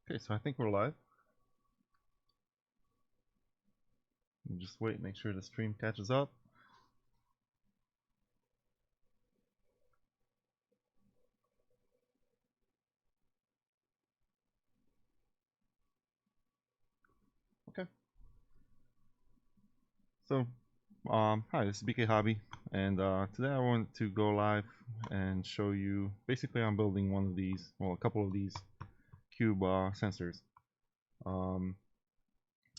Okay, so I think we're live. Just wait, make sure the stream catches up. Okay. So, hi, this is BK Hobby, and today I wanted to go live and show you. Basically, I'm building one of these, well, a couple of these Kube sensors.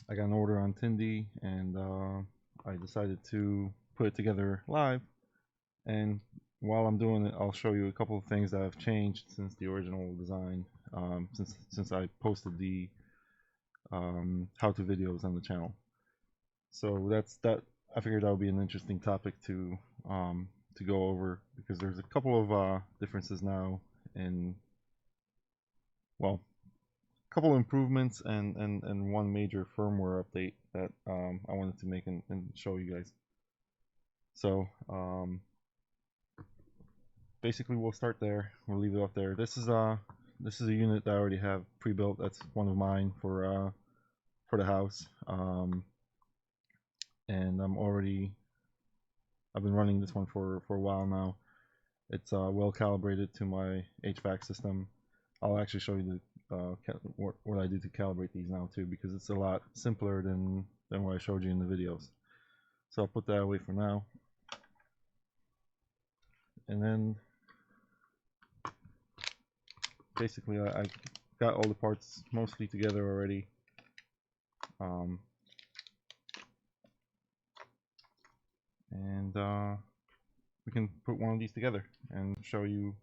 I got an order on Tindy, and I decided to put it together live. And while I'm doing it, I'll show you a couple of things that have changed since the original design, since I posted the how-to videos on the channel. So that's that. I figured that would be an interesting topic to go over because there's a couple of differences now in, well, a couple of improvements and one major firmware update that I wanted to make and show you guys. So basically we'll start there. We'll leave it up there. This is a unit that I already have pre-built. That's one of mine for the house. And I've been running this one for a while now. It's well calibrated to my HVAC system. I'll actually show you what I do to calibrate these now too, because it's a lot simpler than what I showed you in the videos. So I'll put that away for now. And then basically I got all the parts mostly together already. And we can put one of these together and show you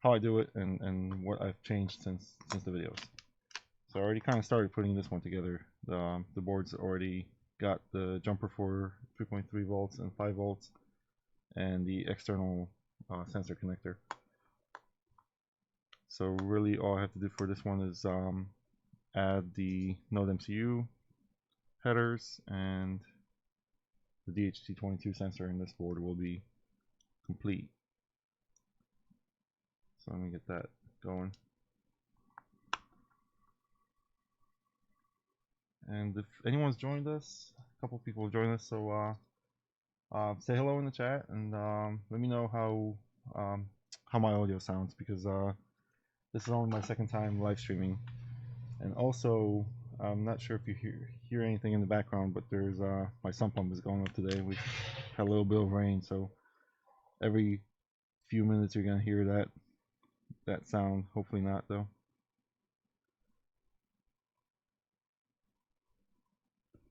how I do it and what I've changed since the videos. So I already kind of started putting this one together. The board's already got the jumper for 3.3 volts and 5 volts and the external sensor connector. So really all I have to do for this one is add the NodeMCU headers, and the DHT22 sensor in this board will be complete. So let me get that going. And if anyone's joined us, a couple people have joined us, so say hello in the chat and let me know how my audio sounds, because this is only my second time live streaming. And also, I'm not sure if you hear anything in the background, but there's my sump pump is going up today. We had a little bit of rain, so every few minutes you're gonna hear that sound. Hopefully not though.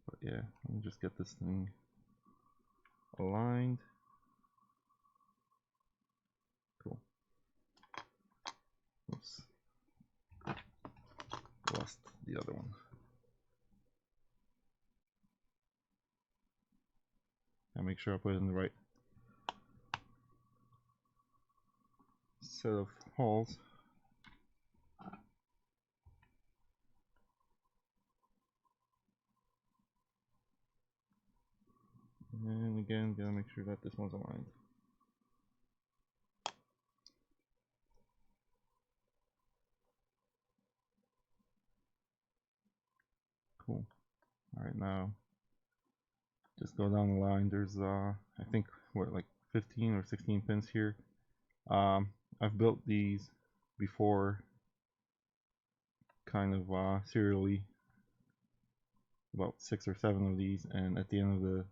But yeah, let me just get this thing aligned. Cool. Oops. Lost the other one. I make sure I put it in the right set of holes. And again, gotta make sure that this one's aligned. Cool. Alright, now just go down the line. There's I think what, like 15 or 16 pins here. I've built these before kind of serially, about 6 or 7 of these, and at the end of the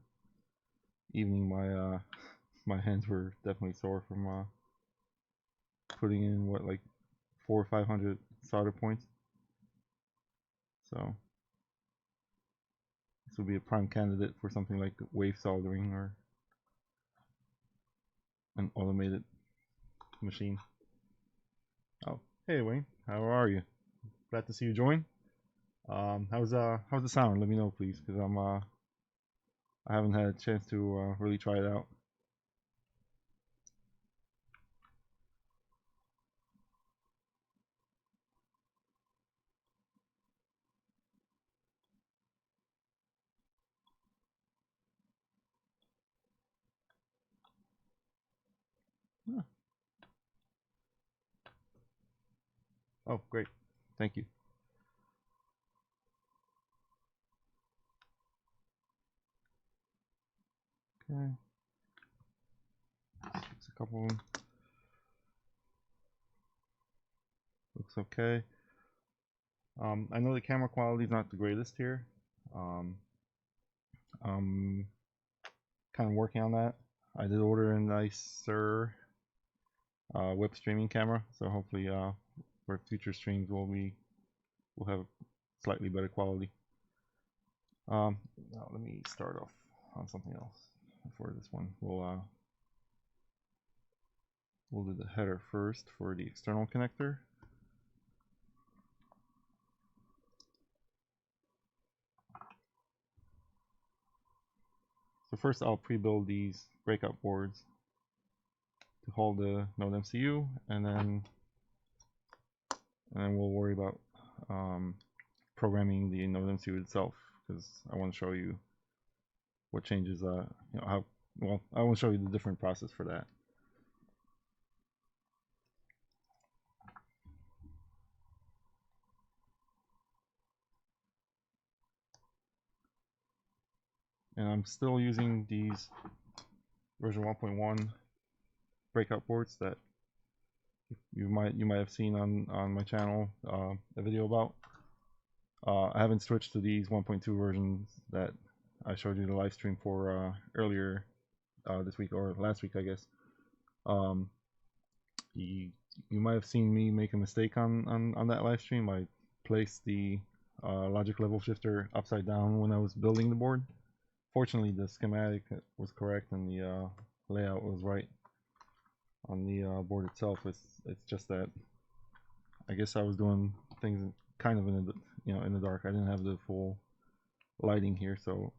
evening my my hands were definitely sore from putting in what, like 400 or 500 solder points. So this would be a prime candidate for something like wave soldering or an automated machine. Oh, hey Wayne, how are you? Glad to see you join. How's the sound? Let me know, please, because I haven't had a chance to really try it out. Huh. Oh, great. Thank you. Okay. Fix a couple of them. Looks okay. I know the camera quality is not the greatest here. I'm kind of working on that. I did order a nicer web streaming camera, so hopefully for future streams we'll have slightly better quality. Now let me start off on something else before this one. We'll do the header first for the external connector. So first I'll pre-build these breakout boards to hold the NodeMCU, and then we'll worry about programming the NodeMCU itself, because I want to show you what changes, how well, I want to show you the different process for that. And I'm still using these version 1.1 breakout boards that you might have seen on my channel a video about. I haven't switched to these 1.2 versions that I showed you the live stream for earlier this week, or last week, I guess. You might have seen me make a mistake on that live stream. I placed the logic level shifter upside down when I was building the board. Fortunately, the schematic was correct and the layout was right on the board itself. It's just that I guess I was doing things kind of in the dark. I didn't have the full lighting here, so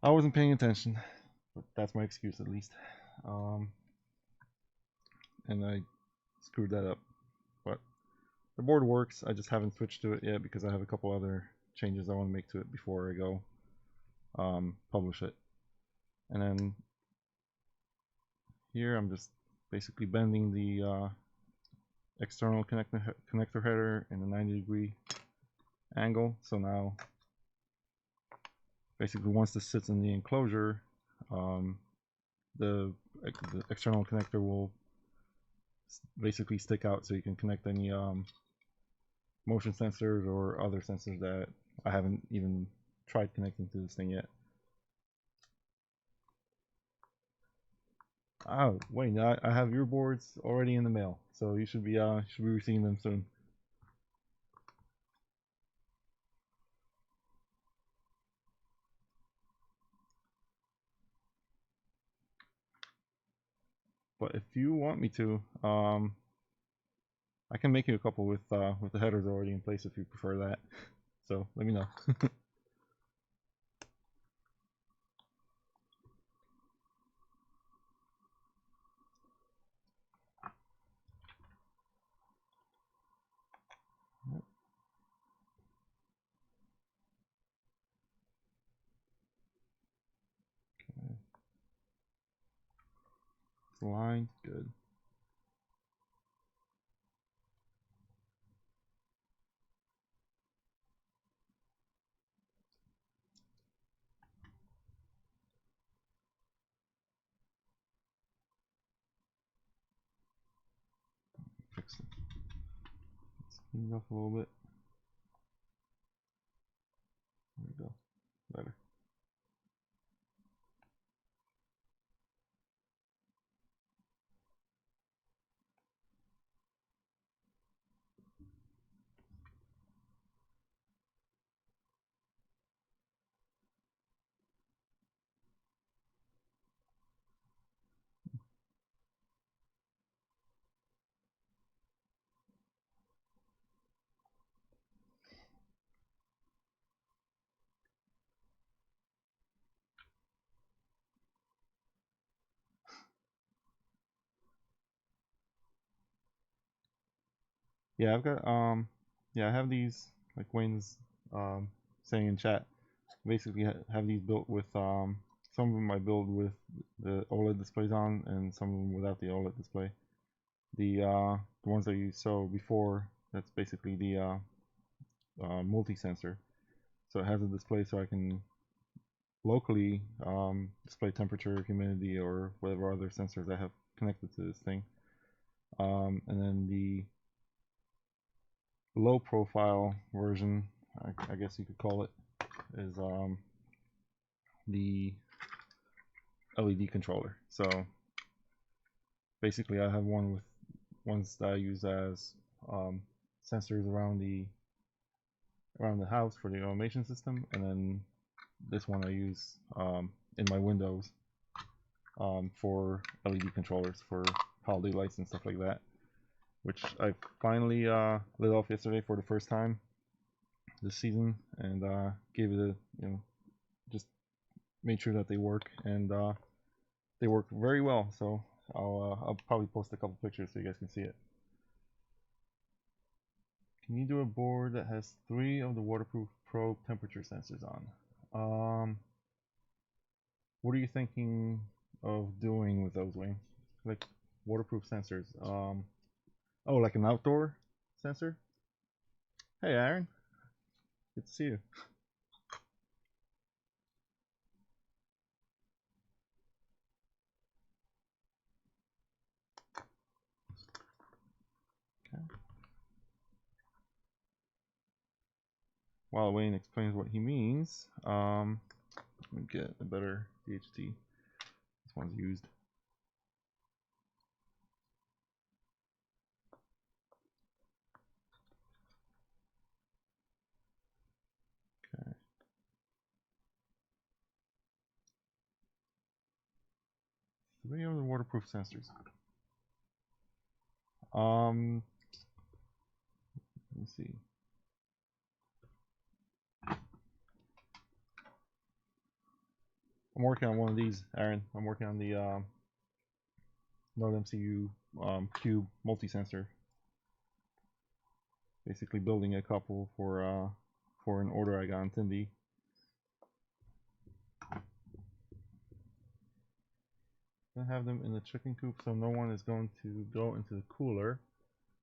I wasn't paying attention. But that's my excuse, at least. And I screwed that up. But the board works. I just haven't switched to it yet because I have a couple other changes I want to make to it before I go publish it. And then here I'm just basically bending the external connector header in a 90-degree angle. So now basically once this sits in the enclosure, the external connector will basically stick out, so you can connect any motion sensors or other sensors that I haven't even tried connecting to this thing yet. Oh wait, I have your boards already in the mail, so you should be receiving them soon. But if you want me to, I can make you a couple with the headers already in place if you prefer that. So let me know. Okay. It's aligned, good. Fix it. Let's clean it up a little bit. There we go. Better. Yeah, I've got yeah, I have these, like Wayne's saying in chat. Basically have these built with some of them I build with the OLED displays on, and some of them without the OLED display. The ones that you saw before That's basically the multi-sensor. So it has a display so I can locally display temperature, humidity, or whatever other sensors I have connected to this thing. And then the low profile version, I guess you could call it, is the LED controller. So basically I have one with ones that I use as sensors around the house for the automation system, and then this one I use in my windows for LED controllers for holiday lights and stuff like that, which I finally lit off yesterday for the first time this season, and gave it a, just made sure that they work, and they work very well. So I'll probably post a couple pictures so you guys can see it. Can you do a board that has 3 of the waterproof probe temperature sensors on? What are you thinking of doing with those, Wayne? Like waterproof sensors? Oh, like an outdoor sensor? Hey, Aaron. Good to see you. Okay. While Wayne explains what he means, let me get a better DHT. This one's used. Okay. 3 of the waterproof sensors. Let me see. I'm working on one of these, Aaron. I'm working on the NodeMCU Cube multisensor. Basically building a couple for an order I got on Tindy. I have them in the chicken coop so no one is going to go into the cooler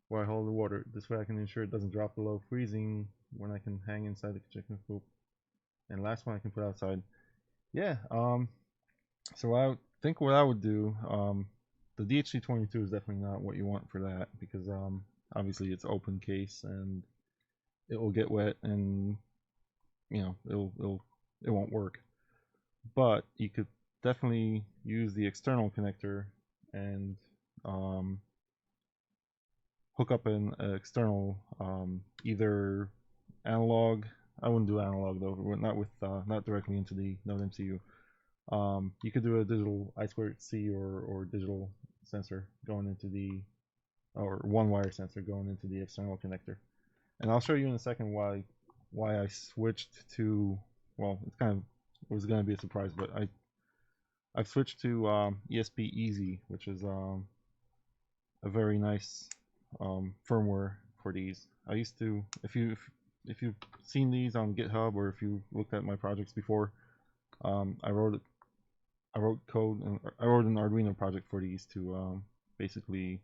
where I hold the water. This way I can ensure it doesn't drop below freezing when I can hang inside the chicken coop. And last one I can put outside. Yeah, so I think what I would do, the DHC22 is definitely not what you want for that, because obviously it's open case and it will get wet, and it won't work. But you could definitely use the external connector and hook up an external either analog. I wouldn't do analog though, not directly into the NodeMCU. You could do a digital I2C or digital sensor going into the, or one wire sensor going into the external connector. And I'll show you in a second why I switched to, well, it was going to be a surprise, but I've switched to ESP Easy, which is a very nice firmware for these. I used to, if you've seen these on GitHub, or if you looked at my projects before, I wrote code, and I wrote an Arduino project for these to basically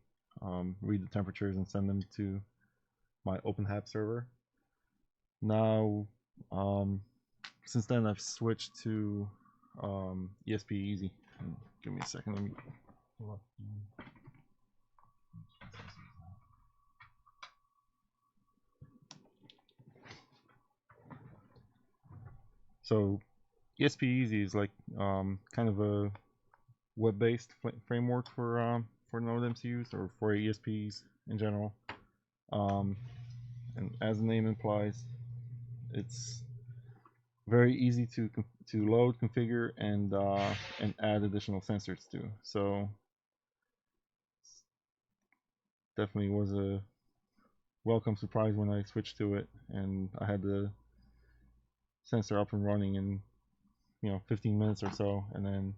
read the temperatures and send them to my OpenHAB server. Now, since then I've switched to ESP Easy. Give me a second. Let me pull up. So ESP Easy is like kind of a web-based framework for NodeMCUs, or for ESPs in general. And as the name implies, it's very easy to load, configure, and add additional sensors to. So definitely was a welcome surprise when I switched to it, and I had the sensor up and running in 15 minutes or so, and then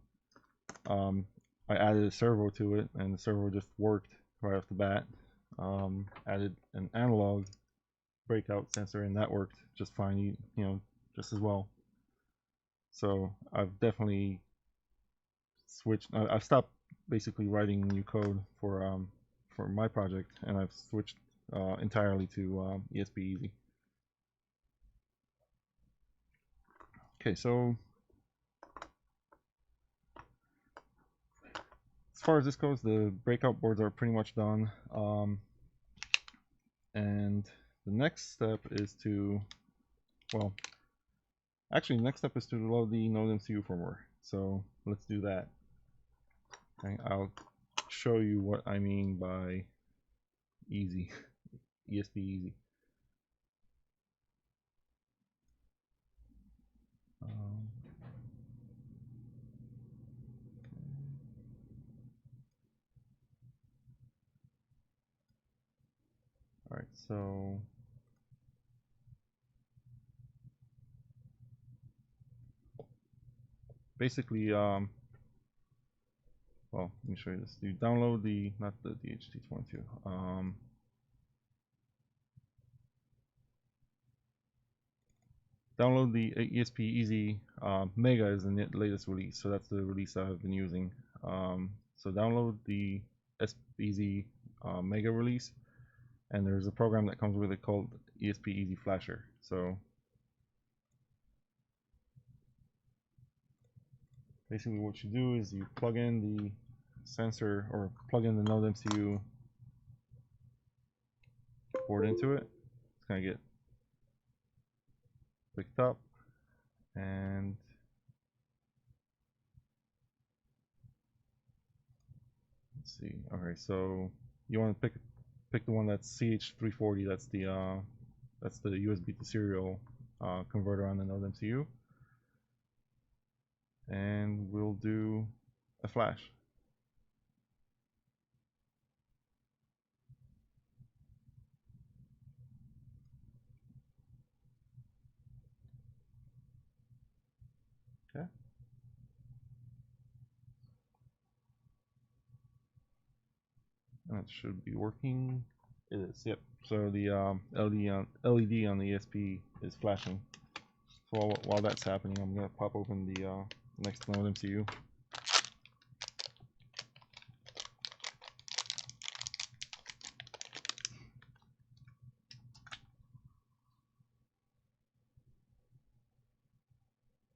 I added a servo to it, and the servo just worked right off the bat. Added an analog breakout sensor, and that worked just fine, just as well. So I've definitely switched. I've stopped basically writing new code for my project, and I've switched entirely to ESP easy. Okay, so as far as this goes, the breakout boards are pretty much done. And the next step is to, well, actually, the next step is to load the NodeMCU firmware. So let's do that. And I'll show you what I mean by easy, ESP easy. All right, so basically, well, let me show you this. You download the, not the DHT22. Download the ESP Easy Mega is the latest release, so that's the release I've been using. So download the Easy Mega release, and there's a program that comes with it called ESP Easy Flasher. So basically what you do is you plug in the sensor, or plug in the NodeMCU board into it. It's going to get picked up, and let's see. Okay, so you want to pick the one that's CH340. That's the USB to serial converter on the NodeMCU, and we'll do a flash. Okay. That should be working. It is, yep. So the LED on the ESP is flashing. So while that's happening, I'm going to pop open the next NodeMCU.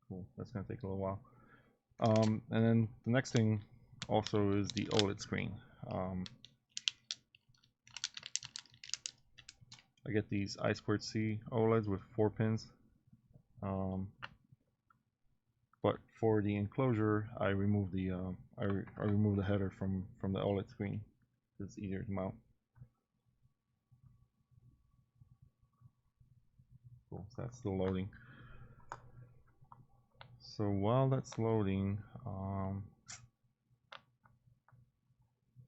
Cool, that's going to take a little while. And then the next thing also is the OLED screen. I get these I2C OLEDs with 4 pins. But for the enclosure, I remove the I remove the header from the OLED screen. It's easier to mount. Cool, so that's still loading. So while that's loading,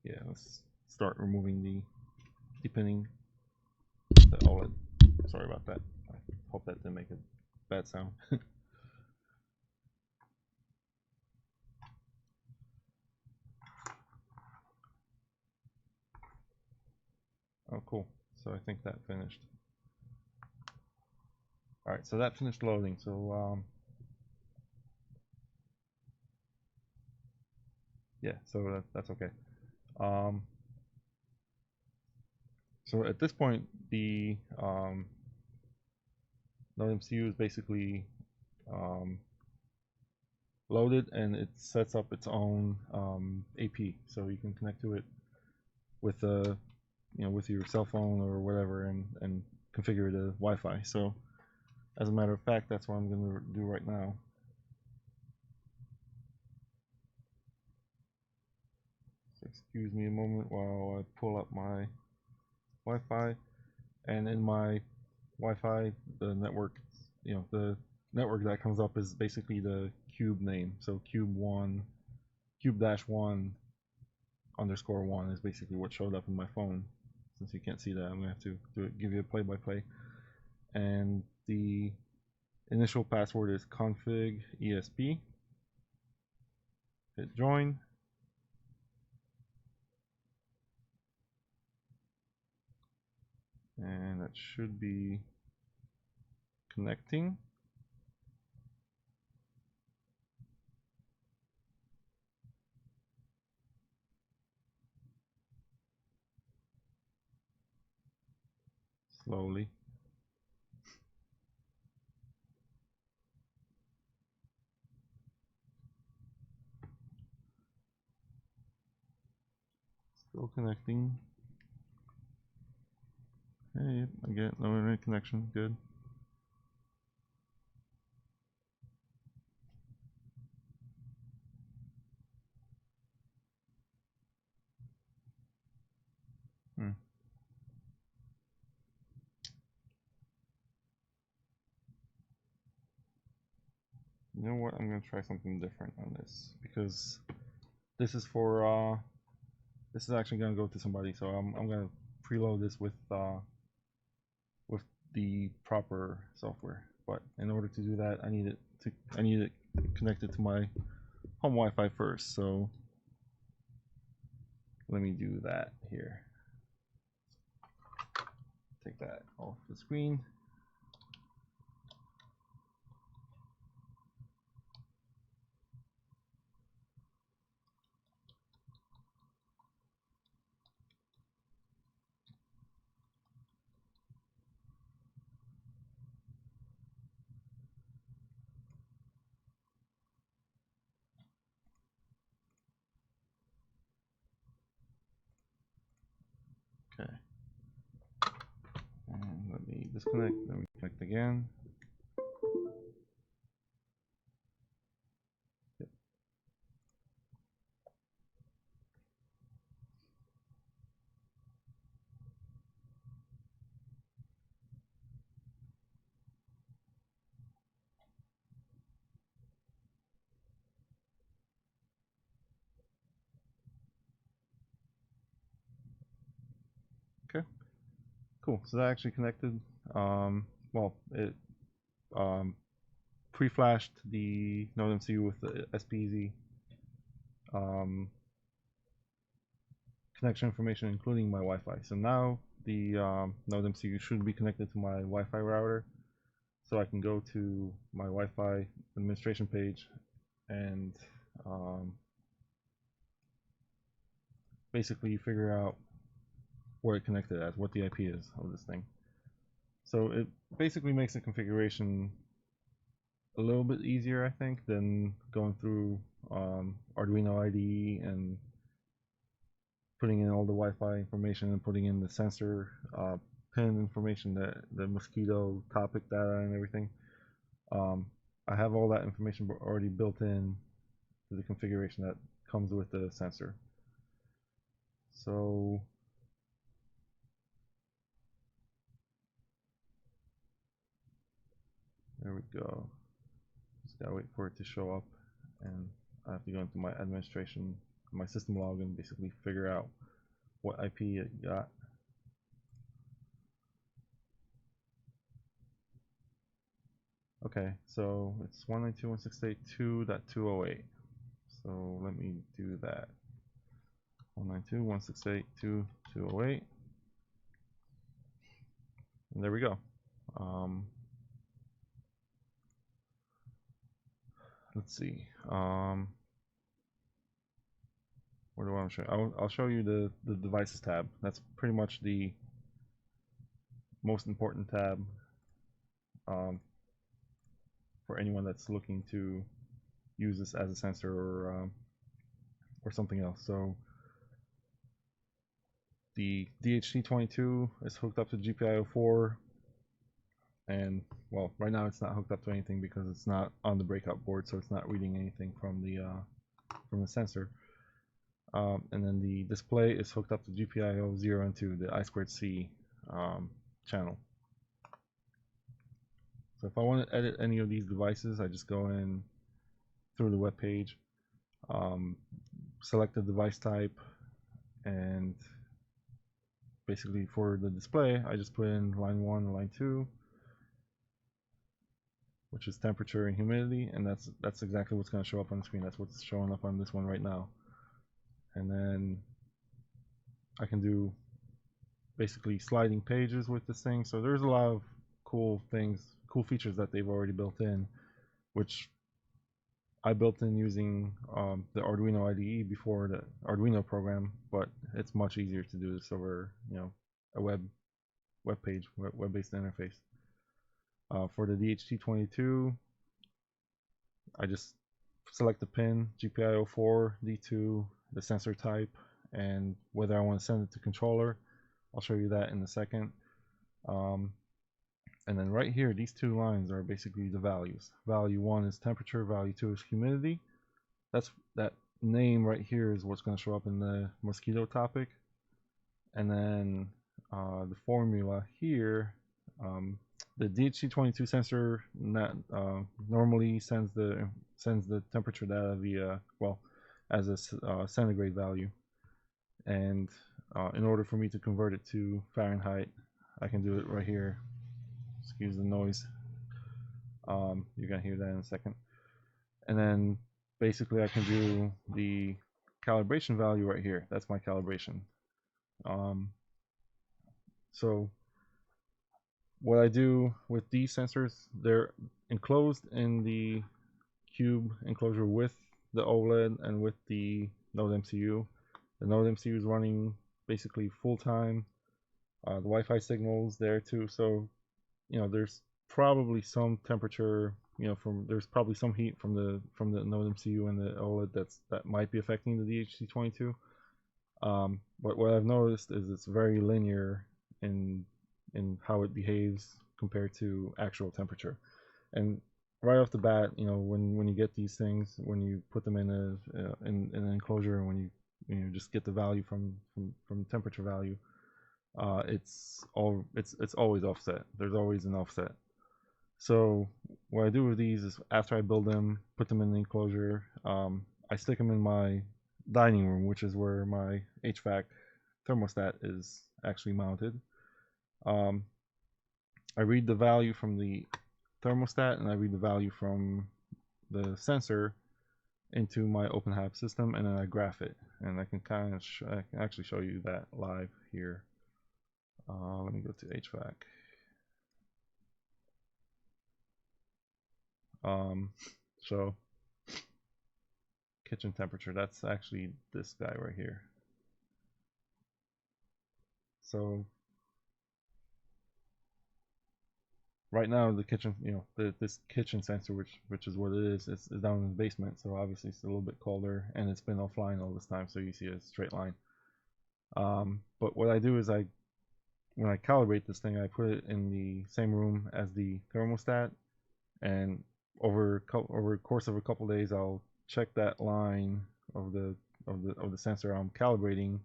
yeah, let's start removing the depinning the OLED. Sorry about that. I hope that didn't make a bad sound. Oh, cool. So I think that finished. All right, so that finished loading. So yeah, so that's okay. So at this point, the NodeMCU is basically loaded, and it sets up its own AP, so you can connect to it with a with your cell phone or whatever, and configure the Wi-Fi. So as a matter of fact, that's what I'm going to do right now. So excuse me a moment while I pull up my Wi-Fi, and in my Wi-Fi, the network, the network that comes up is basically the Cube name. So Cube-1 _1 is basically what showed up in my phone. Since you can't see that, I'm gonna have to give you a play-by-play. And the initial password is config ESP. Hit join. And that should be connecting. slowly. Still connecting. Hey, I get no internet connection. Good. Hmm. You know what? I'm gonna try something different on this because this is for this is actually gonna go to somebody. So I'm gonna preload this with the proper software. But in order to do that, I need it connected to my home Wi-Fi first. So let me do that here. Take that off the screen. Okay. And let me disconnect. Let me connect again. Yep. Okay. Cool. So that actually connected. Well, it um, pre-flashed the NodeMCU with the SPZ connection information, including my Wi-Fi. So now the NodeMCU should be connected to my Wi-Fi router, so I can go to my Wi-Fi administration page and basically figure out where it connected at, what the IP is of this thing. So it basically makes the configuration a little bit easier, I think, than going through Arduino IDE and putting in all the Wi-Fi information and putting in the sensor pin information, the mosquito topic data and everything. I have all that information already built in to the configuration that comes with the sensor. So there we go. Just gotta wait for it to show up, and I have to go into my administration, my system log, and basically figure out what IP it got. Okay, so it's 192.168.2.208. So let me do that. 192.168.2.208. And there we go. Let's see. What do I want to show you? I'll show you the devices tab. That's pretty much the most important tab for anyone that's looking to use this as a sensor or something else. So the DHT22 is hooked up to GPIO4, and well, right now it's not hooked up to anything because it's not on the breakout board, so it's not reading anything from the sensor. And then the display is hooked up to GPIO 0 and 2, the I2C channel. So if I want to edit any of these devices, I just go in through the web page, select the device type, and basically for the display, I just put in line 1 and line 2, which is temperature and humidity, and that's exactly what's going to show up on the screen. That's what's showing up on this one right now. And then I can do basically sliding pages with this thing. So there's a lot of cool things, cool features that they've already built in, which I built in using the Arduino IDE before the Arduino program, but it's much easier to do this over, a web web-based interface. For the DHT22, I just select the pin, GPIO4, D2, the sensor type, and whether I want to send it to controller. I'll show you that in a second. And then right here, these two lines are basically the values. Value 1 is temperature, value 2 is humidity. That name right here is what's going to show up in the mosquito topic. And then the formula here, the DHT22 sensor normally sends the temperature data via, well, as a centigrade value. And in order for me to convert it to Fahrenheit, I can do it right here. Excuse the noise. You're gonna hear that in a second. And then basically I can do the calibration value right here. That's my calibration. So what I do with these sensors, they're enclosed in the Cube enclosure with the OLED and with the NodeMCU. The NodeMCU is running basically full time. The Wi-Fi signal's there too, so there's probably some temperature, there's probably some heat from the NodeMCU and the OLED that might be affecting the DHT22. But what I've noticed is it's very linear in how it behaves compared to actual temperature. And right off the bat, when you get these things, when you put them in an enclosure, and when you just get the value from temperature value, it's always offset. There's always an offset. So what I do with these is, after I build them, put them in the enclosure, I stick them in my dining room, which is where my HVAC thermostat is actually mounted. I read the value from the thermostat and I read the value from the sensor into my OpenHAB system, and then I graph it, and I can I can actually show you that live here. Let me go to HVAC. So kitchen temperature, that's actually this guy right here. So right now the kitchen, this kitchen sensor, which is what it is, it's down in the basement, so obviously it's a little bit colder, and it's been offline all this time, so you see a straight line. But what I do is when I calibrate this thing, I put it in the same room as the thermostat, and over the course of a couple days, I'll check that line of the sensor I'm calibrating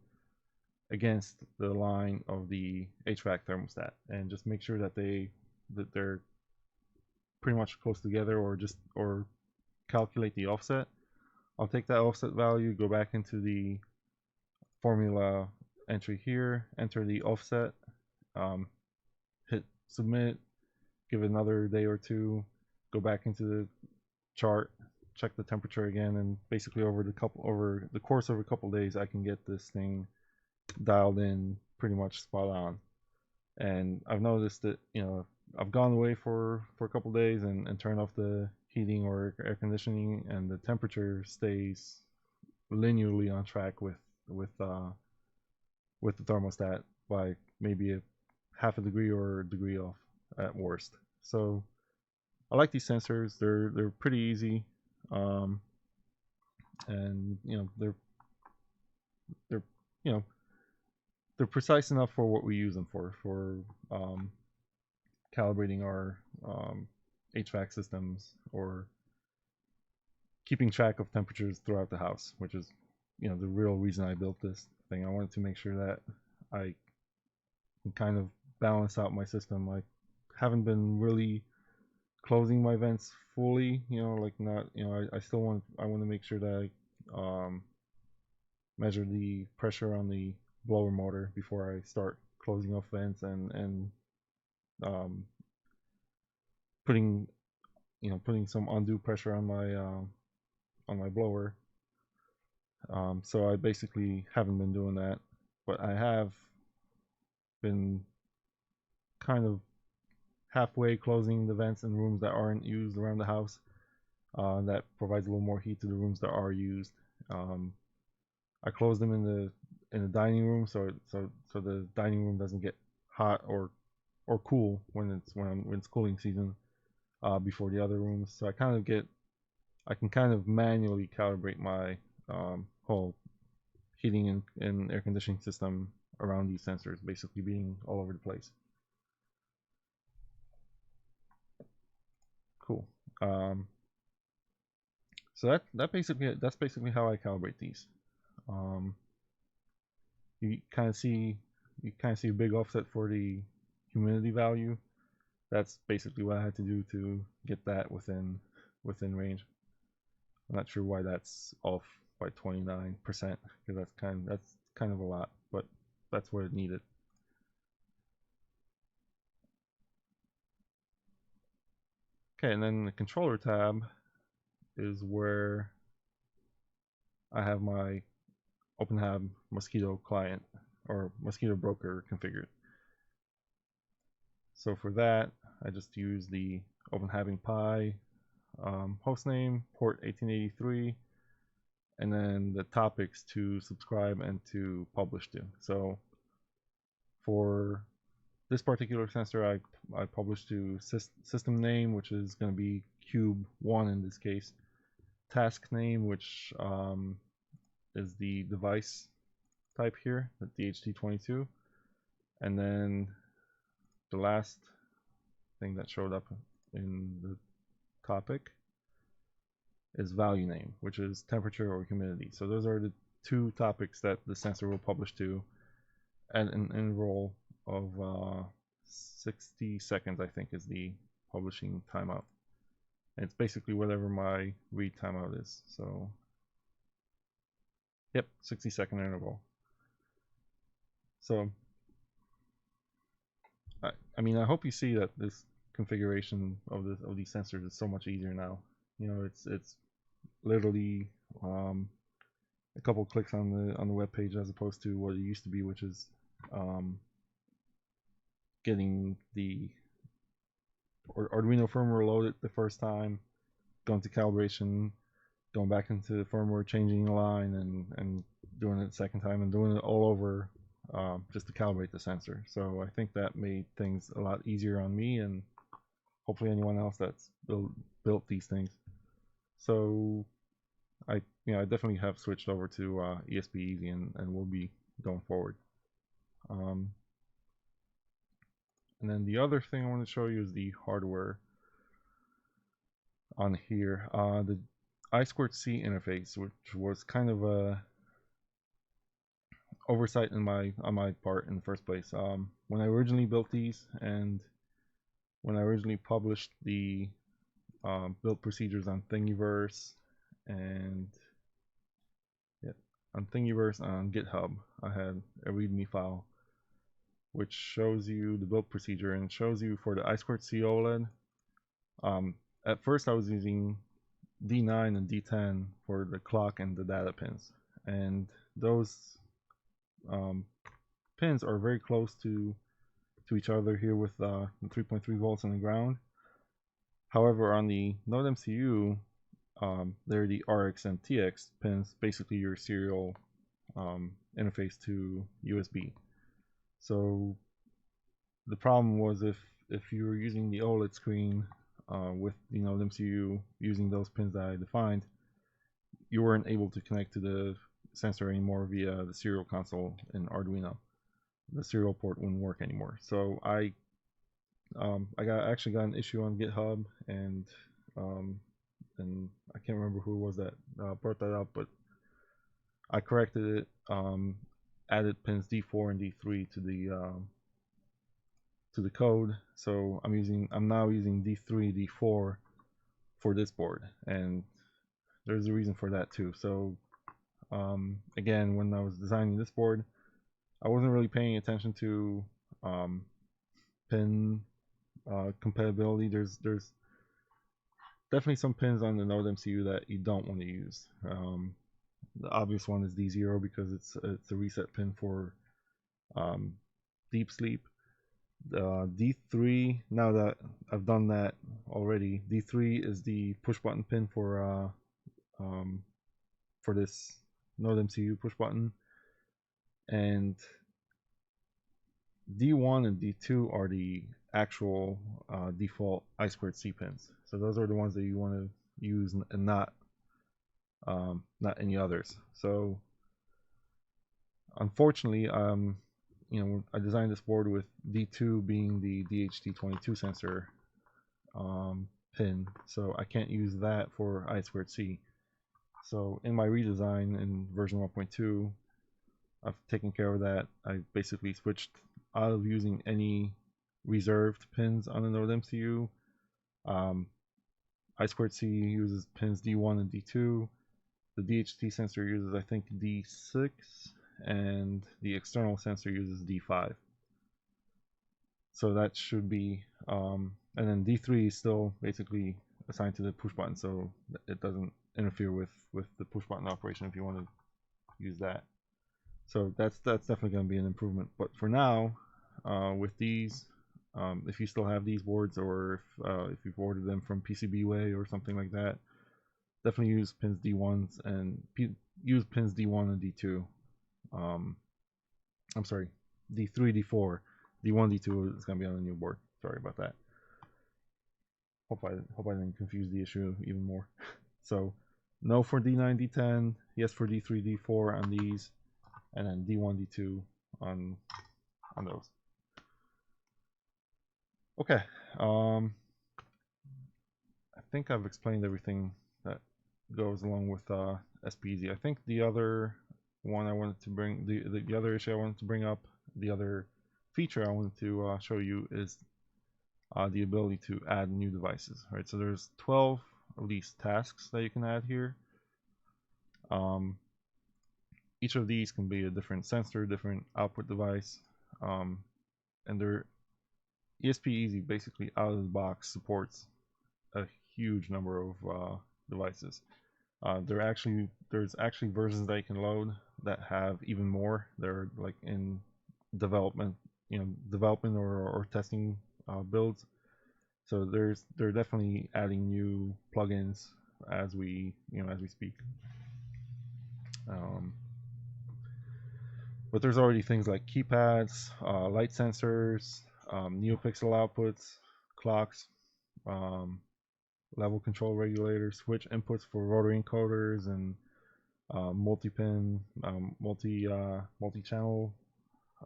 against the line of the HVAC thermostat, and just make sure that they're pretty much close together, or calculate the offset. I'll take that offset value, go back into the formula entry here, enter the offset, hit submit, give it another day or two, go back into the chart, check the temperature again, and basically over the course of a couple days, I can get this thing dialed in pretty much spot on. And I've noticed that I've gone away for a couple days and turned off the heating or air conditioning, and the temperature stays linearly on track with the thermostat by maybe a half a degree or a degree off at worst. So I like these sensors. They're pretty easy, and they're precise enough for what we use them for calibrating our HVAC systems, or keeping track of temperatures throughout the house, which is the real reason I built this thing. I wanted to make sure that I can kind of balance out my system. I haven't been really closing my vents fully, I still want to make sure that I measure the pressure on the blower motor before I start closing off vents and putting some undue pressure on my blower. So I basically haven't been doing that, but I have been kind of halfway closing the vents in rooms that aren't used around the house. That provides a little more heat to the rooms that are used. I close them in the dining room, so the dining room doesn't get hot or or cool when it's cooling season before the other rooms. So I can kind of manually calibrate my whole heating and air conditioning system around these sensors, basically being all over the place. Cool. So that's basically how I calibrate these. You kind of see a big offset for the humidity value. That's basically what I had to do to get that within range. I'm not sure why that's off by 29%, because that's kind of a lot, but that's what it needed. Okay, and then the controller tab is where I have my OpenHAB Mosquito client or Mosquito broker configured. So for that, I just use the OpenHABing Pi hostname, port 1883, and then the topics to subscribe and to publish to. So for this particular sensor, I published to system name, which is going to be Cube 1 in this case, task name, which is the device type here, the DHT22, and then the last thing that showed up in the topic is value name, which is temperature or humidity. So those are the two topics that the sensor will publish to at an interval of 60 seconds, I think, is the publishing timeout. And it's basically whatever my read timeout is. So, yep, 60-second interval. So, I mean, I hope you see that this configuration of these sensors is so much easier now. You know, it's literally a couple clicks on the web page as opposed to what it used to be, which is getting the Arduino firmware loaded the first time, going to calibration, going back into the firmware, changing the line, and doing it the second time, and doing it all over just to calibrate the sensor. So I think that made things a lot easier on me and hopefully anyone else that's built these things. So I definitely have switched over to ESP Easy and will be going forward. And then the other thing I want to show you is the hardware on here. The I2C interface, which was kind of a oversight on my part in the first place. When I originally built these and when I originally published the build procedures on Thingiverse and on Thingiverse on GitHub, I had a README file which shows you the build procedure and shows you for the I2C OLED. At first I was using D9 and D10 for the clock and the data pins, and those pins are very close to each other here with the 3.3 volts on the ground. However, on the NodeMCU, they're the RX and TX pins, basically your serial interface to USB. So the problem was if you were using the OLED screen with the NodeMCU using those pins that I defined, you weren't able to connect to the sensor anymore via the serial console in Arduino. The serial port wouldn't work anymore. So I actually got an issue on GitHub, and I can't remember who it was that brought that up, but I corrected it, added pins D4 and D3 to the code. So I'm now using D3, D4 for this board, and there's a reason for that too. So again, when I was designing this board, I wasn't really paying attention to pin compatibility. There's definitely some pins on the NodeMCU that you don't want to use. The obvious one is D0 because it's a reset pin for deep sleep. D3, now that I've done that already, D3 is the push button pin for this NodeMCU push button, and D1 and D2 are the actual default I2C pins. So those are the ones that you want to use and not any others. So unfortunately, I designed this board with D2 being the DHT22 sensor pin, so I can't use that for I2C. So in my redesign in version 1.2, I've taken care of that. I basically switched out of using any reserved pins on the NodeMCU. I2C uses pins D1 and D2. The DHT sensor uses, I think, D6, and the external sensor uses D5. So that should be, and then D3 is still basically assigned to the push button, so it doesn't interfere with the push button operation if you want to use that. So that's definitely going to be an improvement. But for now, with these, if you still have these boards, or if you've ordered them from PCBWay or something like that, definitely use pins D1s and use pins D1 and D2. I'm sorry, D3, D4, D1, D2 is going to be on the new board. Sorry about that. Hope I didn't confuse the issue even more. So no for D9, D10, yes for D3, D4 on these, and then D1, D2 on those. Okay, I think I've explained everything that goes along with SPZ. I think the other one I wanted to bring, the other issue I wanted to bring up, the other feature I wanted to show you is the ability to add new devices. Right, so there's 12 of these tasks that you can add here. Each of these can be a different sensor, different output device, and they're ESP Easy basically out of the box supports a huge number of devices. There's actually versions that you can load that have even more. They're like in development, development or testing builds. So they're definitely adding new plugins as we speak. But there's already things like keypads, light sensors, NeoPixel outputs, clocks, level control regulators, switch inputs for rotary encoders, and multi-pin, multi-channel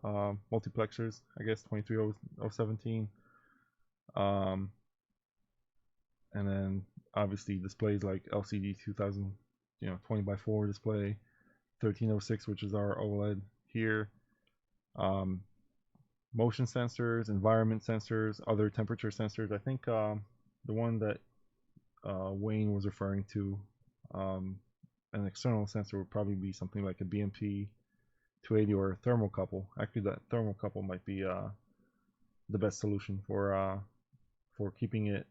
multiplexers. I guess 23017. And then obviously displays like LCD 2000, 20x4 display, 1306, which is our OLED here. Motion sensors, environment sensors, other temperature sensors. I think the one that Wayne was referring to, an external sensor would probably be something like a BMP 280 or a thermocouple. Actually, that thermocouple might be the best solution for keeping it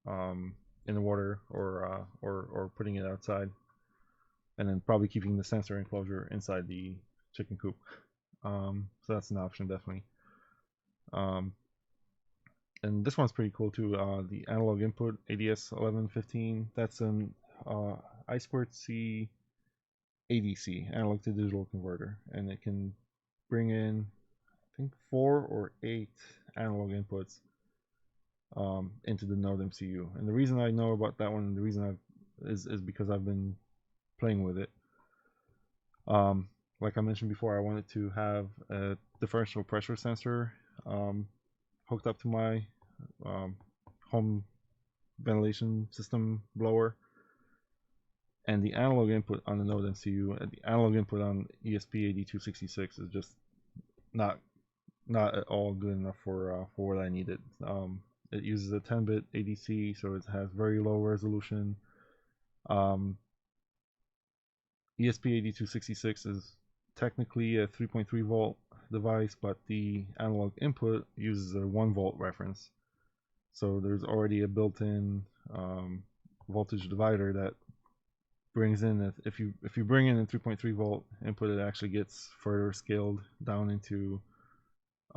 in the water or putting it outside, and then probably keeping the sensor enclosure inside the chicken coop. So that's an option, definitely. And this one's pretty cool too. The analog input ADS1115. That's an I2C ADC, analog to digital converter, and it can bring in, I think, 4 or 8 analog inputs into the NodeMCU. And the reason I know about that one, the reason is because I've been playing with it. Like I mentioned before, I wanted to have a differential pressure sensor hooked up to my home ventilation system blower, and the analog input on the NodeMCU, the analog input on ESP8266 is just not at all good enough for what I needed. It uses a 10-bit ADC, so it has very low resolution. ESP8266 is technically a 3.3 volt device, but the analog input uses a 1 volt reference. So there's already a built-in voltage divider that brings in, if you bring in a 3.3 volt input, it actually gets further scaled down into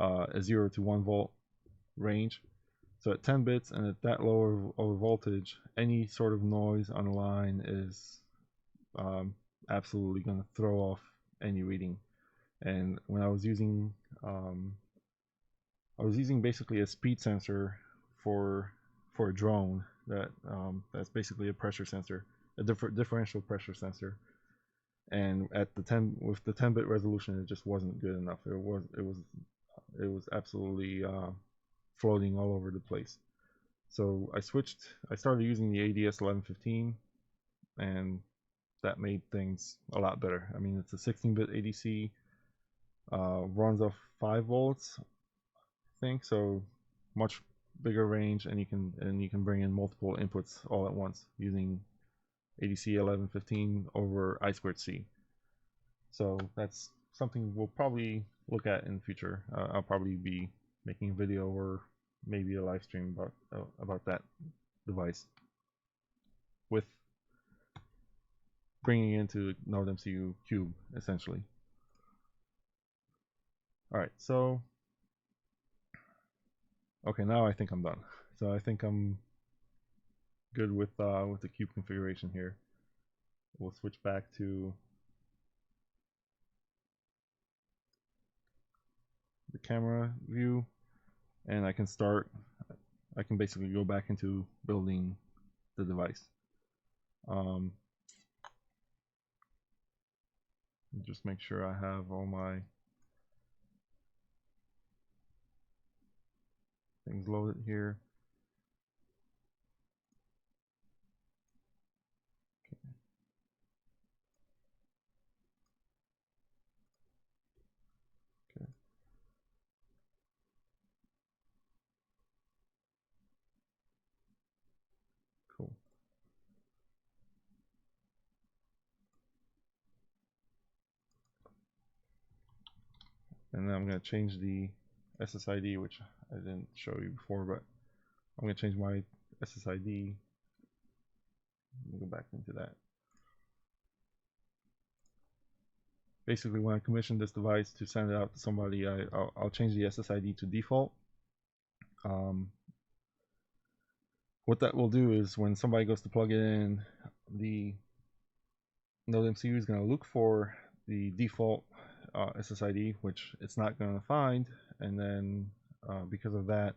a 0 to 1 volt range. So at 10 bits and at that lower of a voltage, any sort of noise on the line is absolutely going to throw off any reading. And when I was using I was using basically a speed sensor for a drone that's basically a pressure sensor, a differential pressure sensor. And at the 10-bit resolution, it just wasn't good enough. It was absolutely floating all over the place. So I started using the ADS 1115, and that made things a lot better. I mean, it's a 16-bit ADC, runs off 5 volts, I think, so much bigger range, and you can bring in multiple inputs all at once using ADC 1115 over I2C. So that's something we'll probably look at in the future. I'll probably be making a video or maybe a live stream about that device with bringing into NodeMCU Cube essentially. All right, so okay, now I think I'm done. So I think I'm good with the Cube configuration here. We'll switch back to the camera view, and I can basically go back into building the device. Just make sure I have all my things loaded here. Okay. Cool. And then I'm going to change the SSID, which I didn't show you before, but I'm going to change my SSID. Let me go back into that. Basically, when I commission this device to send it out to somebody, I'll change the SSID to default. What that will do is when somebody goes to plug it in, the NodeMCU is going to look for the default SSID, which it's not going to find, and then because of that,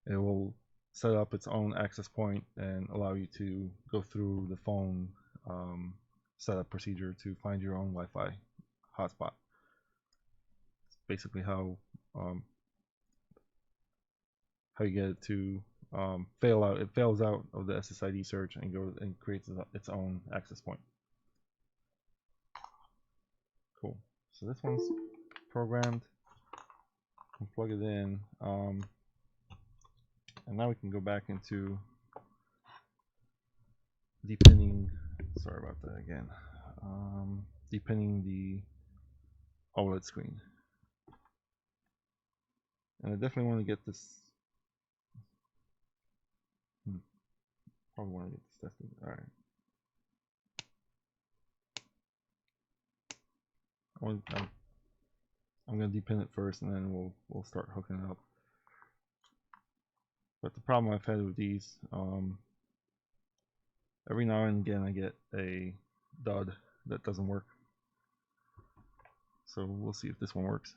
it will set up its own access point and allow you to go through the phone setup procedure to find your own Wi-Fi hotspot. It's basically how you get it to fail out. It fails out of the SSID search and goes and creates its own access point. Cool. So this one's programmed. We'll plug it in, and now we can go back into depinning. Sorry about that again. Depinning the OLED screen, and I definitely want to get this. Probably want to get this tested. All right. I'm going to depin it first, and then we'll start hooking it up. But the problem I've had with these, every now and again I get a dud that doesn't work. So we'll see if this one works.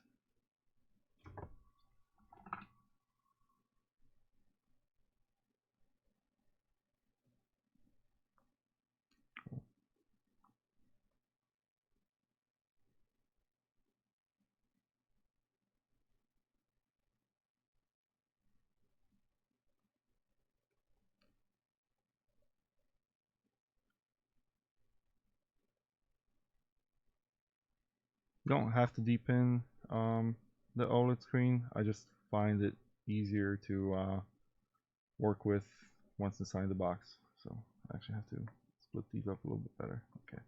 You don't have to depin the OLED screen. I just find it easier to work with once inside the box. So I actually have to split these up a little bit better. Okay.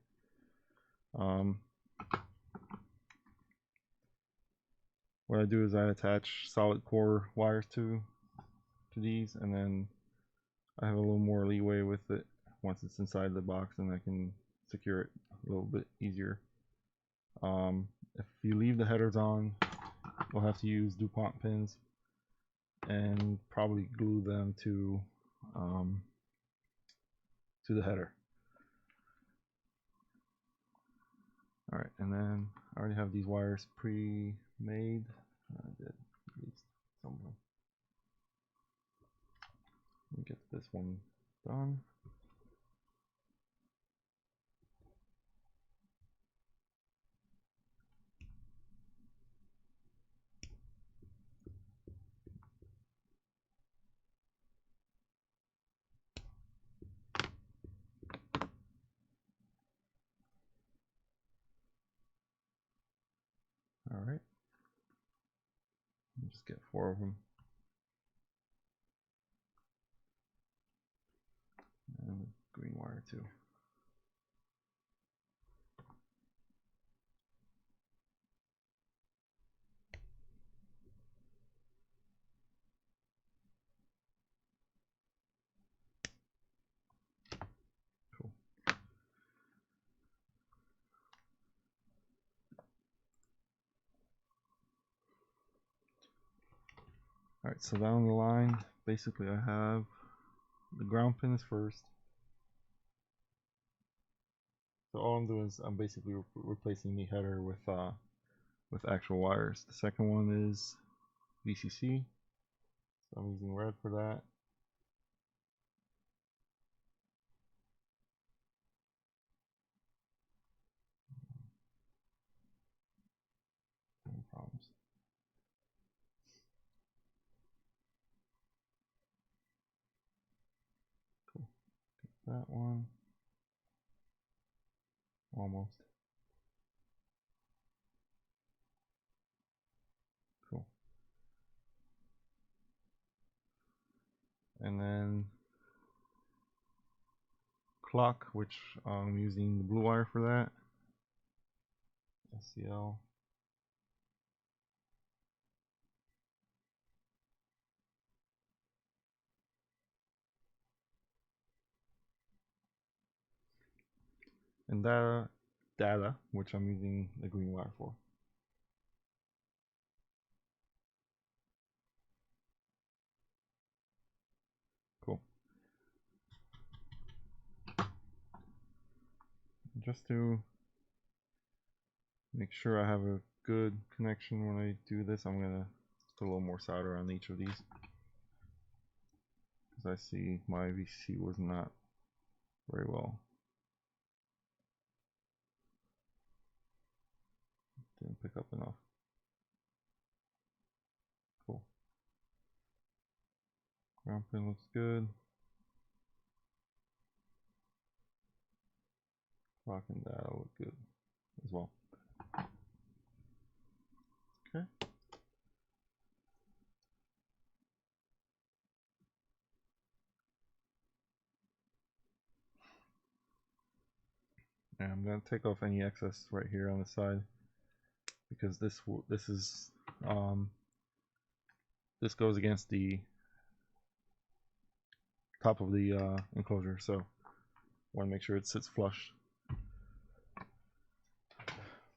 What I do is I attach solid core wires to these, and then I have a little more leeway with it once it's inside the box, and I can secure it a little bit easier. If you leave the headers on, we'll have to use DuPont pins and probably glue them to the header. All right, and then I already have these wires pre-made. I did at least some of them. done. All right. Just get 4 of them. And green wire too. Cool. All right, so down the line, basically I have the ground pins first. So all I'm doing is I'm basically replacing the header with actual wires. The second one is VCC, so I'm using red for that. No problems. Cool. Get that one. Almost. Cool. And then clock, which I'm using the blue wire for that. SCL. And data, which I'm using the green wire for. Cool. Just to make sure I have a good connection when I do this, I'm gonna put a little more solder on each of these, because I see my VCC was not very well. Didn't pick up enough. Cool. Ground pin looks good. Clock and data look good as well. Okay. And I'm going to take off any excess right here on the side, because this goes against the top of the enclosure, so I want to make sure it sits flush.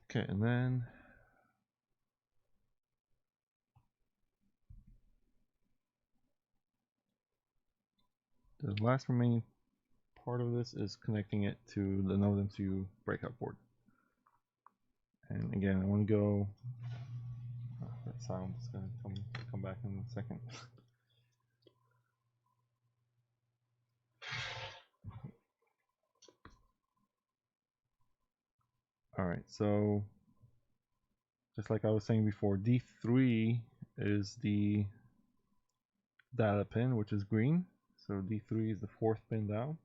Okay, and then the last remaining part of this is connecting it to the NodeMCU breakout board. And again, I want to go. That sound is going to come back in a second. All right, so just like I was saying before, D3 is the data pin, which is green. So D3 is the 4th pin down.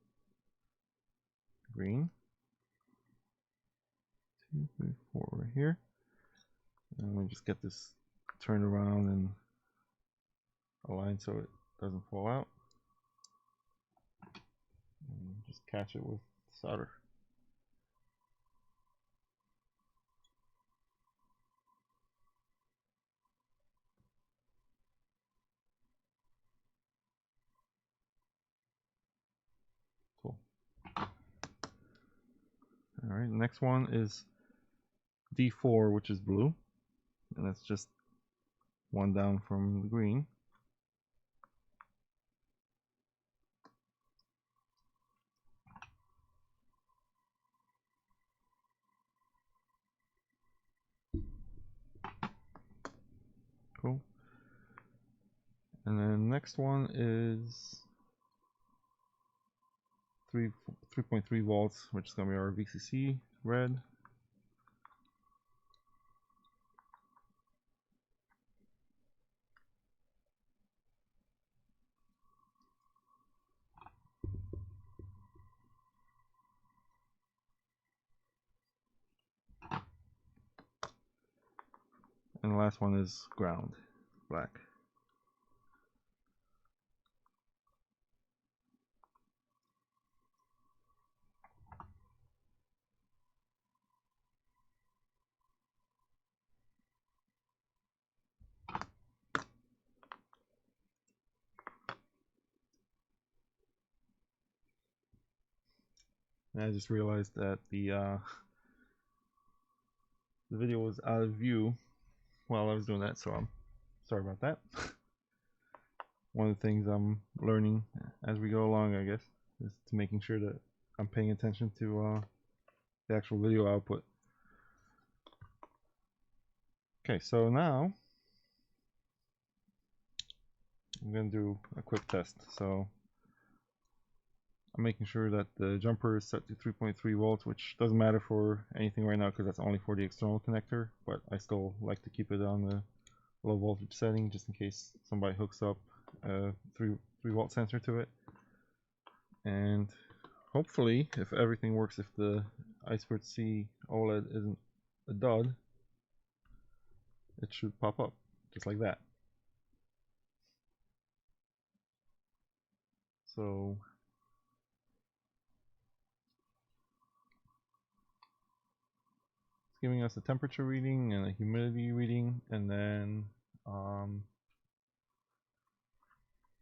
Green. 2, 3, 4 right here. And we just get this turned around and aligned so it doesn't fall out. And just catch it with solder. Cool. All right, the next one is D4, which is blue, and that's just one down from the green. Cool. And then next one is 3.3 volts, which is going to be our VCC red. And the last one is ground, black. And I just realized that the video was out of view while I was doing that, so I'm sorry about that. One of the things I'm learning as we go along, I guess, is to making sure that I'm paying attention to the actual video output. Okay, so now I'm going to do a quick test. So I'm making sure that the jumper is set to 3.3 volts, which doesn't matter for anything right now because that's only for the external connector, but I still like to keep it on the low voltage setting just in case somebody hooks up a 3 volt sensor to it. And hopefully, if everything works, if the I2C OLED isn't a dud, it should pop up just like that. So it's giving us a temperature reading and a humidity reading, and then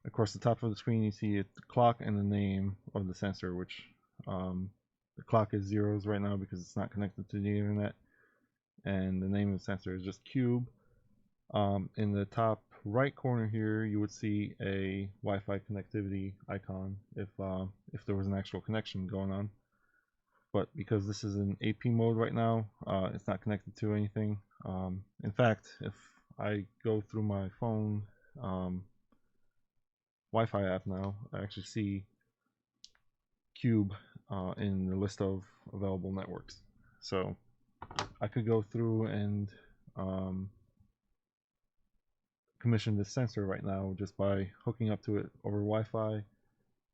across the top of the screen you see the clock and the name of the sensor, which the clock is zeros right now because it's not connected to the internet, and the name of the sensor is just Cube. In the top right corner here you would see a Wi-Fi connectivity icon if there was an actual connection going on, but because this is in AP mode right now, it's not connected to anything. In fact, if I go through my phone Wi-Fi app now, I actually see Cube in the list of available networks. So I could go through and commission this sensor right now just by hooking up to it over Wi-Fi,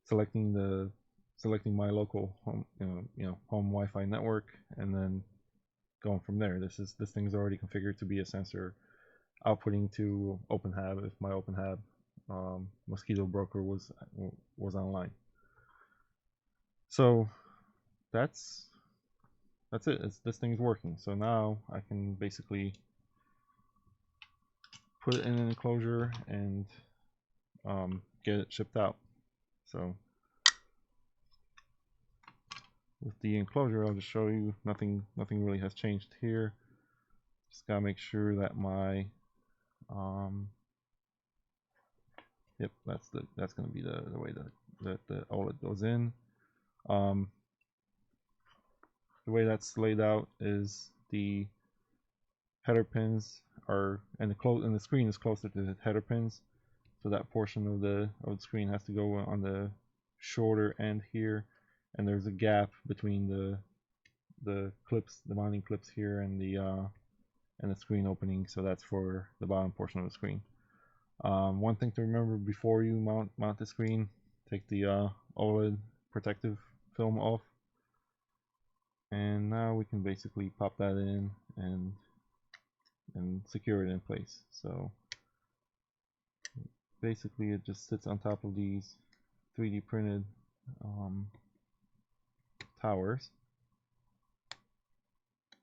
selecting my local home, home Wi-Fi network, and then going from there. This thing's already configured to be a sensor outputting to OpenHAB if my OpenHAB mosquito broker was online. So that's it. This thing is working. So now I can basically put it in an enclosure and get it shipped out. So with the enclosure, I'll just show you nothing really has changed here. Just gotta make sure that my yep, that's gonna be the way that the OLED goes in. The way that's laid out is the header pins are, and the screen is closer to the header pins, so that portion of the screen has to go on the shorter end here, and there's a gap between the clips, the mounting clips here, and the screen opening, so that's for the bottom portion of the screen. One thing to remember before you mount the screen: take the OLED protective film off, and now we can basically pop that in and secure it in place. So basically it just sits on top of these 3D printed towers,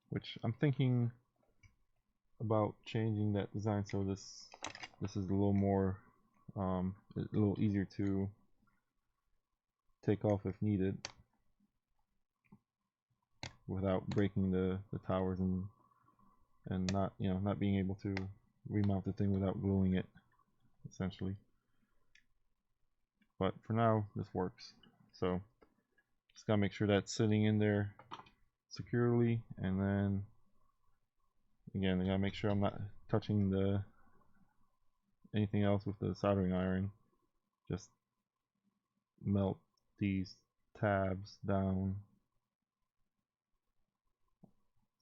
which I'm thinking about changing that design so this is a little more a little easier to take off if needed without breaking the towers and not being able to remount the thing without gluing it, essentially. But for now this works. So just gotta make sure that's sitting in there securely, and then again I gotta make sure I'm not touching anything else with the soldering iron. Just melt these tabs down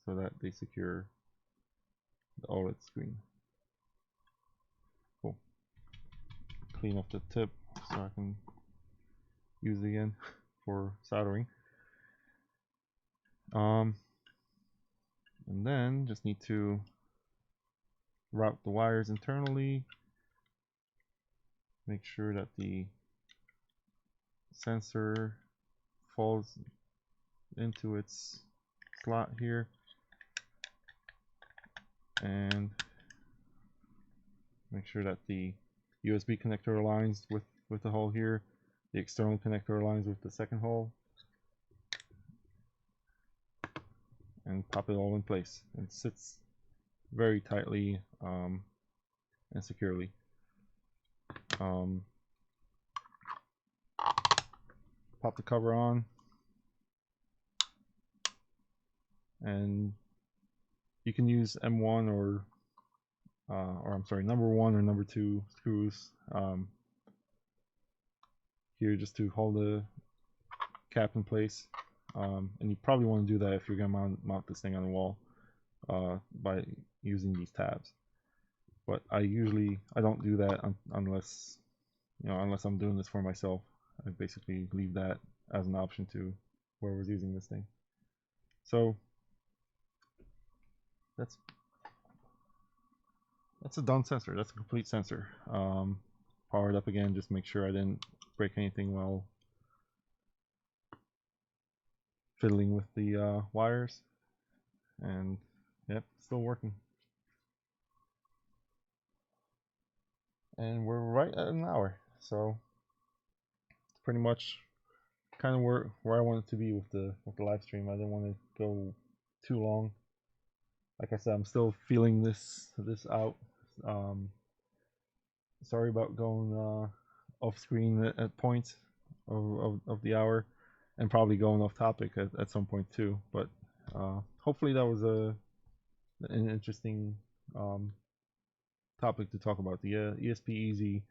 so that they secure the OLED screen. Cool. Clean up the tip so I can use it again for soldering. And then just need to route the wires internally. Make sure that the sensor falls into its slot here, and make sure that the USB connector aligns with the hole here, the external connector aligns with the second hole, and pop it all in place. It sits very tightly and securely. Pop the cover on, and you can use M1 or I'm sorry, number 1 or number 2 screws here just to hold the cap in place. And you probably want to do that if you're going to mount this thing on the wall by using these tabs. But I don't do that unless I'm doing this for myself. I basically leave that as an option to whoever's using this thing. So that's a done sensor. That's a complete sensor. Powered up again, just make sure I didn't break anything while fiddling with the wires, and yep, still working. And we're right at an hour, so it's pretty much kind of where I wanted to be with the live stream. I didn't want to go too long. Like I said, I'm still feeling this out. Sorry about going off screen at points of the hour, and probably going off topic at some point too. But hopefully that was an interesting topic to talk about. The ESP Easy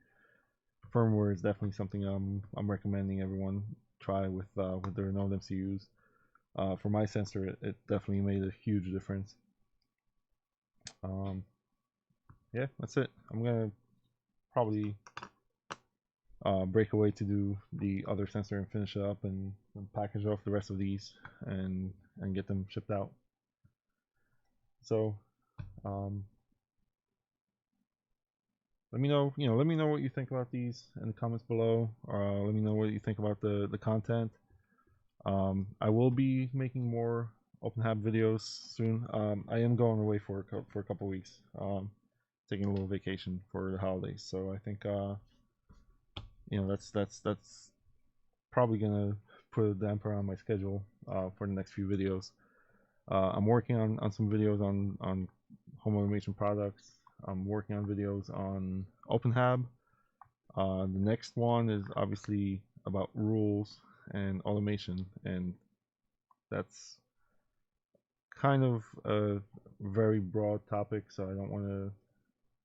firmware is definitely something I'm recommending everyone try with their NodeMCUs. For my sensor, it definitely made a huge difference. Yeah, that's it. I'm gonna probably break away to do the other sensor and finish it up and package off the rest of these and get them shipped out. So let me know what you think about these in the comments below. Let me know what you think about the content. I will be making more OpenHab videos soon. I am going away for a couple weeks, taking a little vacation for the holidays. So I think that's probably gonna put a damper on my schedule for the next few videos. I'm working on some videos on home automation products. I'm working on videos on OpenHab. The next one is obviously about rules and automation, and that's kind of a very broad topic, so I don't want to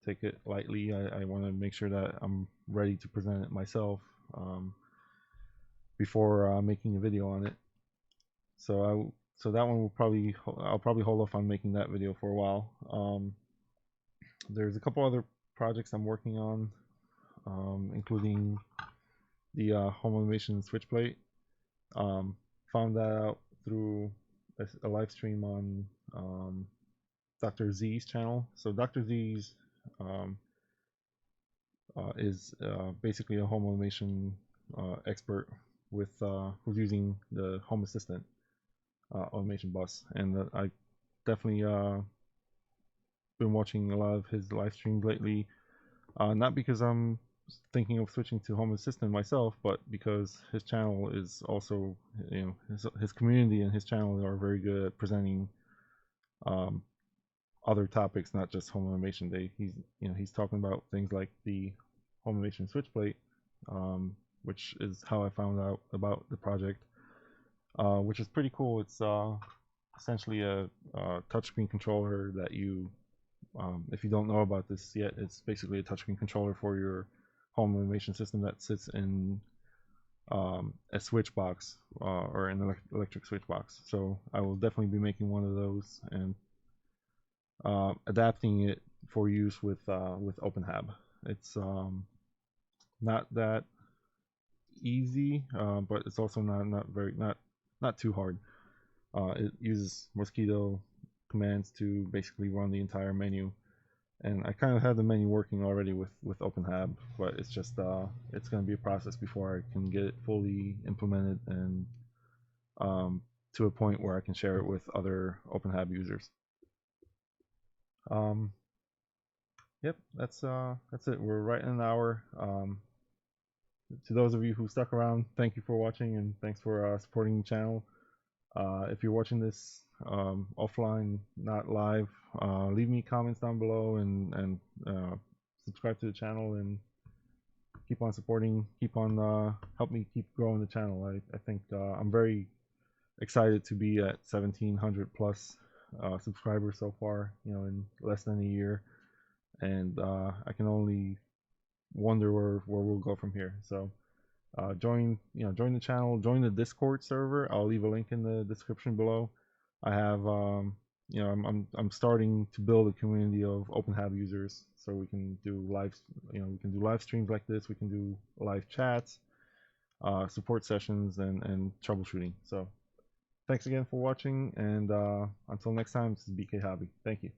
take it lightly. I want to make sure that I'm ready to present it myself before making a video on it. So that one I'll probably hold off on making that video for a while. There's a couple other projects I'm working on, including the home automation switch plate. Found that out through a live stream on Dr. Z's channel. So Dr. Z's is basically a home automation expert with who's using the Home Assistant automation bus, and I definitely been watching a lot of his live streams lately. Not because I'm thinking of switching to Home Assistant myself, but because his channel is also, his community and his channel are very good at presenting other topics, not just home automation. He's talking about things like the home automation switch plate, which is how I found out about the project, which is pretty cool. It's essentially a touchscreen controller that you, if you don't know about this yet, it's basically a touchscreen controller for your home automation system that sits in a switch box or an electric switch box. So I will definitely be making one of those and adapting it for use with OpenHAB. It's not that easy, but it's also not too hard. It uses Mosquito commands to basically run the entire menu, and I kind of have the menu working already with OpenHAB, but it's just it's going to be a process before I can get it fully implemented and to a point where I can share it with other OpenHAB users. Yep, that's it. We're right in an hour. To those of you who stuck around, thank you for watching and thanks for supporting the channel. If you're watching this offline, not live, leave me comments down below and subscribe to the channel and keep on supporting, help me keep growing the channel. I think I'm very excited to be at 1,700 plus subscribers so far, in less than a year, and I can only wonder where we'll go from here. So join the channel, join the Discord server. I'll leave a link in the description below. I have I'm starting to build a community of OpenHAB users, so we can do live streams like this. We can do live chats, support sessions, and troubleshooting. So thanks again for watching, and until next time, this is BK Hobby. Thank you.